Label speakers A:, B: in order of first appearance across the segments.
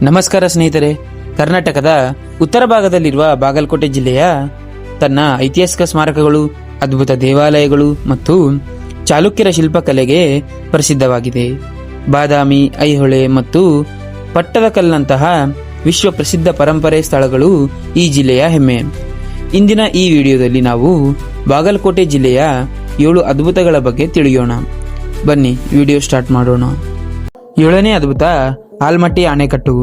A: ನಮಸ್ಕಾರ ಸ್ನೇಹಿತರೆ. ಕರ್ನಾಟಕದ ಉತ್ತರ ಭಾಗದಲ್ಲಿರುವ ಬಾಗಲಕೋಟೆ ಜಿಲ್ಲೆಯ ತನ್ನ ಐತಿಹಾಸಿಕ ಸ್ಮಾರಕಗಳು, ಅದ್ಭುತ ದೇವಾಲಯಗಳು ಮತ್ತು ಚಾಲುಕ್ಯರ ಶಿಲ್ಪಕಲೆಗೆ ಪ್ರಸಿದ್ಧವಾಗಿದೆ. ಬಾದಾಮಿ, ಐಹೊಳೆ ಮತ್ತು ಪಟ್ಟದಕಲ್ಲಂತಹ ವಿಶ್ವ ಪ್ರಸಿದ್ಧ ಪರಂಪರೆ ಸ್ಥಳಗಳು ಈ ಜಿಲ್ಲೆಯ ಹೆಮ್ಮೆ. ಇಂದಿನ ಈ ವಿಡಿಯೋದಲ್ಲಿ ನಾವು ಬಾಗಲಕೋಟೆ ಜಿಲ್ಲೆಯ 7 ಅದ್ಭುತಗಳ ಬಗ್ಗೆ ತಿಳಿಯೋಣ. ಬನ್ನಿ ವಿಡಿಯೋ ಸ್ಟಾರ್ಟ್ ಮಾಡೋಣ. 7ನೇ ಅದ್ಭುತ ಆಲ್ಮಟ್ಟಿ ಅಣೆಕಟ್ಟು.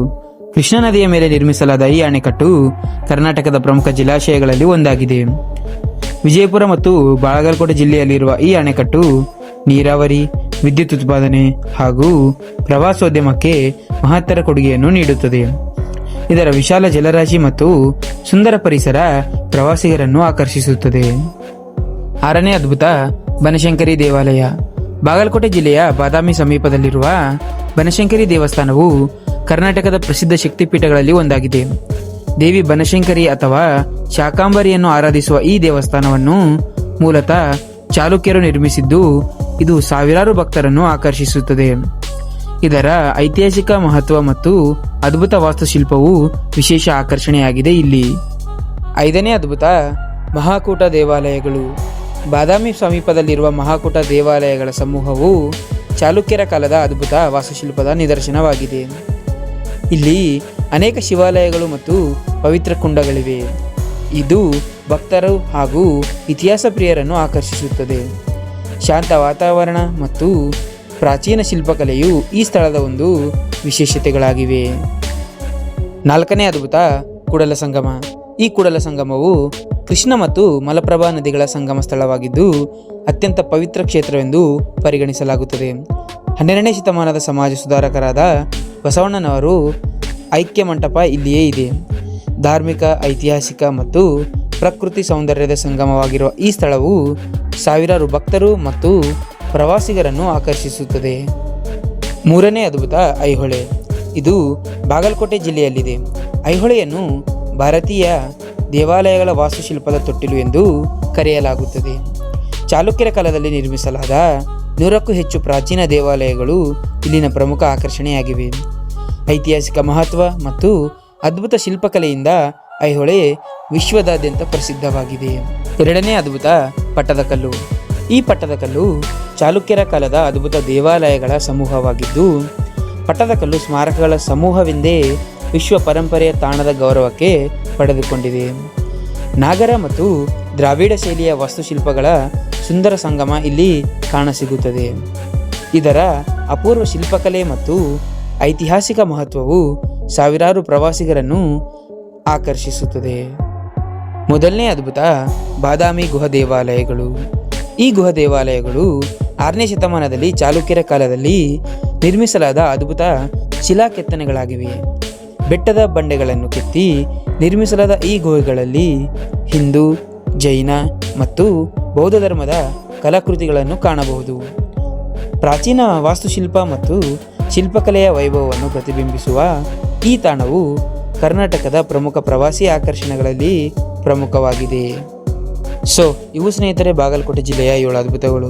A: ಕೃಷ್ಣಾ ನದಿಯ ಮೇಲೆ ನಿರ್ಮಿಸಲಾದ ಈ ಅಣೆಕಟ್ಟು ಕರ್ನಾಟಕದ ಪ್ರಮುಖ ಜಲಾಶಯಗಳಲ್ಲಿ ಒಂದಾಗಿದೆ. ವಿಜಯಪುರ ಮತ್ತು ಬಾಗಲಕೋಟೆ ಜಿಲ್ಲೆಯಲ್ಲಿರುವ ಈ ಅಣೆಕಟ್ಟು ನೀರಾವರಿ, ವಿದ್ಯುತ್ ಉತ್ಪಾದನೆ ಹಾಗೂ ಪ್ರವಾಸೋದ್ಯಮಕ್ಕೆ ಮಹತ್ತರ ಕೊಡುಗೆಯನ್ನು ನೀಡುತ್ತದೆ. ಇದರ ವಿಶಾಲ ಜಲರಾಶಿ ಮತ್ತು ಸುಂದರ ಪರಿಸರ ಪ್ರವಾಸಿಗರನ್ನು ಆಕರ್ಷಿಸುತ್ತದೆ. 6ನೇ ಅದ್ಭುತ ಬನಶಂಕರಿ ದೇವಾಲಯ. ಬಾಗಲಕೋಟೆ ಜಿಲ್ಲೆಯ ಬಾದಾಮಿ ಸಮೀಪದಲ್ಲಿರುವ ಬನಶಂಕರಿ ದೇವಸ್ಥಾನವು ಕರ್ನಾಟಕದ ಪ್ರಸಿದ್ಧ ಶಕ್ತಿಪೀಠಗಳಲ್ಲಿ ಒಂದಾಗಿದೆ. ದೇವಿ ಬನಶಂಕರಿ ಅಥವಾ ಶಾಕಾಂಬರಿಯನ್ನು ಆರಾಧಿಸುವ ಈ ದೇವಸ್ಥಾನವನ್ನು ಮೂಲತಃ ಚಾಲುಕ್ಯರು ನಿರ್ಮಿಸಿದ್ದು, ಇದು ಸಾವಿರಾರು ಭಕ್ತರನ್ನು ಆಕರ್ಷಿಸುತ್ತದೆ. ಇದರ ಐತಿಹಾಸಿಕ ಮಹತ್ವ ಮತ್ತು ಅದ್ಭುತ ವಾಸ್ತುಶಿಲ್ಪವು ವಿಶೇಷ ಆಕರ್ಷಣೆಯಾಗಿದೆ ಇಲ್ಲಿ. 5ನೇ ಅದ್ಭುತ ಮಹಾಕೂಟ ದೇವಾಲಯಗಳು. ಬಾದಾಮಿ ಸಮೀಪದಲ್ಲಿರುವ ಮಹಾಕೂಟ ದೇವಾಲಯಗಳ ಸಮೂಹವು ಚಾಲುಕ್ಯರ ಕಾಲದ ಅದ್ಭುತ ವಾಸ್ತುಶಿಲ್ಪದ ನಿದರ್ಶನವಾಗಿದೆ. ಇಲ್ಲಿ ಅನೇಕ ಶಿವಾಲಯಗಳು ಮತ್ತು ಪವಿತ್ರ ಕುಂಡಗಳಿವೆ. ಇದು ಭಕ್ತರು ಹಾಗೂ ಇತಿಹಾಸ ಪ್ರಿಯರನ್ನು ಆಕರ್ಷಿಸುತ್ತದೆ. ಶಾಂತ ವಾತಾವರಣ ಮತ್ತು ಪ್ರಾಚೀನ ಶಿಲ್ಪಕಲೆಯು ಈ ಸ್ಥಳದ ಒಂದು ವಿಶೇಷತೆಗಳಾಗಿವೆ. 4ನೇ ಅದ್ಭುತ ಕೂಡಲ ಸಂಗಮ. ಈ ಕೂಡಲ ಸಂಗಮವು ಕೃಷ್ಣ ಮತ್ತು ಮಲಪ್ರಭಾ ನದಿಗಳ ಸಂಗಮ ಸ್ಥಳವಾಗಿದ್ದು, ಅತ್ಯಂತ ಪವಿತ್ರ ಕ್ಷೇತ್ರವೆಂದು ಪರಿಗಣಿಸಲಾಗುತ್ತದೆ. 12ನೇ ಶತಮಾನದ ಸಮಾಜ ಸುಧಾರಕರಾದ ಬಸವಣ್ಣನವರು ಐಕ್ಯ ಮಂಟಪ ಇಲ್ಲಿಯೇ ಇದೆ. ಧಾರ್ಮಿಕ, ಐತಿಹಾಸಿಕ ಮತ್ತು ಪ್ರಕೃತಿ ಸೌಂದರ್ಯದ ಸಂಗಮವಾಗಿರುವ ಈ ಸ್ಥಳವು ಸಾವಿರಾರು ಭಕ್ತರು ಮತ್ತು ಪ್ರವಾಸಿಗರನ್ನು ಆಕರ್ಷಿಸುತ್ತದೆ. 3ನೇ ಅದ್ಭುತ ಐಹೊಳೆ. ಇದು ಬಾಗಲಕೋಟೆ ಜಿಲ್ಲೆಯಲ್ಲಿದೆ. ಐಹೊಳೆಯನ್ನು ಭಾರತೀಯ ದೇವಾಲಯಗಳ ವಾಸ್ತುಶಿಲ್ಪದ ತೊಟ್ಟಿಲು ಎಂದು ಕರೆಯಲಾಗುತ್ತದೆ. ಚಾಲುಕ್ಯರ ಕಾಲದಲ್ಲಿ ನಿರ್ಮಿಸಲಾದ 100ಕ್ಕೂ ಹೆಚ್ಚು ಪ್ರಾಚೀನ ದೇವಾಲಯಗಳು ಇಲ್ಲಿನ ಪ್ರಮುಖ ಆಕರ್ಷಣೆಯಾಗಿವೆ. ಐತಿಹಾಸಿಕ ಮಹತ್ವ ಮತ್ತು ಅದ್ಭುತ ಶಿಲ್ಪಕಲೆಯಿಂದ ಐಹೊಳೆ ವಿಶ್ವದಾದ್ಯಂತ ಪ್ರಸಿದ್ಧವಾಗಿದೆ. 2ನೇ ಅದ್ಭುತ ಪಟ್ಟದಕಲ್ಲು. ಈ ಪಟ್ಟದಕಲ್ಲು ಚಾಲುಕ್ಯರ ಕಾಲದ ಅದ್ಭುತ ದೇವಾಲಯಗಳ ಸಮೂಹವಾಗಿದ್ದು, ಪಟ್ಟದಕಲ್ಲು ಸ್ಮಾರಕಗಳ ಸಮೂಹವೆಂದೇ ವಿಶ್ವ ಪರಂಪರೆಯ ತಾಣದ ಗೌರವಕ್ಕೆ ಪಡೆದುಕೊಂಡಿದೆ. ನಾಗರ ಮತ್ತು ದ್ರಾವಿಡ ಶೈಲಿಯ ವಾಸ್ತುಶಿಲ್ಪಗಳ ಸುಂದರ ಸಂಗಮ ಇಲ್ಲಿ ಕಾಣಸಿಗುತ್ತದೆ. ಇದರ ಅಪೂರ್ವ ಶಿಲ್ಪಕಲೆ ಮತ್ತು ಐತಿಹಾಸಿಕ ಮಹತ್ವವು ಸಾವಿರಾರು ಪ್ರವಾಸಿಗರನ್ನು ಆಕರ್ಷಿಸುತ್ತದೆ. 1ನೇ ಅದ್ಭುತ ಬಾದಾಮಿ ಗುಹಾ ದೇವಾಲಯಗಳು. ಈ ಗುಹಾ ದೇವಾಲಯಗಳು 6ನೇ ಶತಮಾನದಲ್ಲಿ ಚಾಲುಕ್ಯರ ಕಾಲದಲ್ಲಿ ನಿರ್ಮಿಸಲಾದ ಅದ್ಭುತ ಶಿಲಾ ಕೆತ್ತನೆಗಳಾಗಿವೆ. ಬೆಟ್ಟದ ಬಂಡೆಗಳನ್ನು ಕೆತ್ತಿ ನಿರ್ಮಿಸಲಾದ ಈ ಗುಹೆಗಳಲ್ಲಿ ಹಿಂದೂ, ಜೈನ ಮತ್ತು ಬೌದ್ಧ ಧರ್ಮದ ಕಲಾಕೃತಿಗಳನ್ನು ಕಾಣಬಹುದು. ಪ್ರಾಚೀನ ವಾಸ್ತುಶಿಲ್ಪ ಮತ್ತು ಶಿಲ್ಪಕಲೆಯ ವೈಭವವನ್ನು ಪ್ರತಿಬಿಂಬಿಸುವ ಈ ತಾಣವು ಕರ್ನಾಟಕದ ಪ್ರಮುಖ ಪ್ರವಾಸಿ ಆಕರ್ಷಣೆಗಳಲ್ಲಿ ಪ್ರಮುಖವಾಗಿದೆ. ಇವು ಸ್ನೇಹಿತರೆ ಬಾಗಲಕೋಟೆ ಜಿಲ್ಲೆಯ 7 ಅದ್ಭುತಗಳು.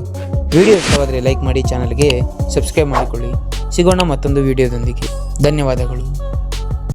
A: ವಿಡಿಯೋ ಇಷ್ಟವಾದರೆ ಲೈಕ್ ಮಾಡಿ, ಚಾನಲ್ಗೆ ಸಬ್ಸ್ಕ್ರೈಬ್ ಮಾಡಿಕೊಳ್ಳಿ. ಸಿಗೋಣ ಮತ್ತೊಂದು ವಿಡಿಯೋದೊಂದಿಗೆ. ಧನ್ಯವಾದಗಳು.